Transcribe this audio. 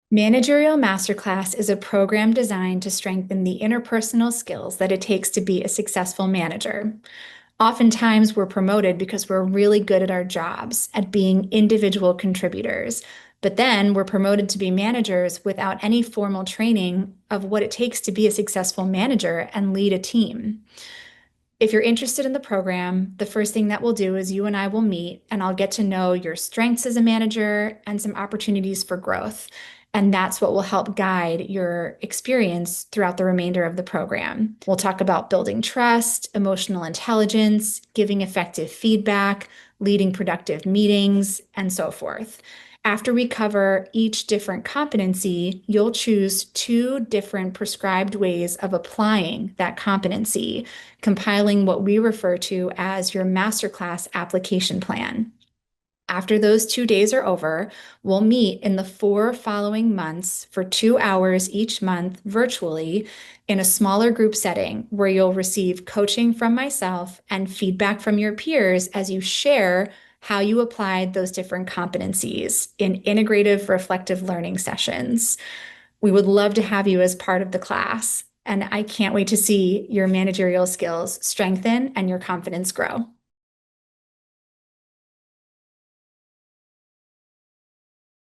Managerial Masterclass is a program designed to strengthen the interpersonal skills that it takes to be a successful manager. Oftentimes, we're promoted because we're really good at our jobs, at being individual contributors. But then we're promoted to be managers without any formal training of what it takes to be a successful manager and lead a team. If you're interested in the program, the first thing that we'll do is you and I will meet, and I'll get to know your strengths as a manager and some opportunities for growth. And that's what will help guide your experience throughout the remainder of the program. We'll talk about building trust, emotional intelligence, giving effective feedback, leading productive meetings, and so forth. After we cover each different competency, you'll choose two different prescribed ways of applying that competency, compiling what we refer to as your masterclass application plan. After those 2 days are over, we'll meet in the 4 following months for 2 hours each month virtually in a smaller group setting where you'll receive coaching from myself and feedback from your peers as you share how you applied those different competencies in integrative reflective learning sessions. We would love to have you as part of the class, and I can't wait to see your managerial skills strengthen and your confidence grow.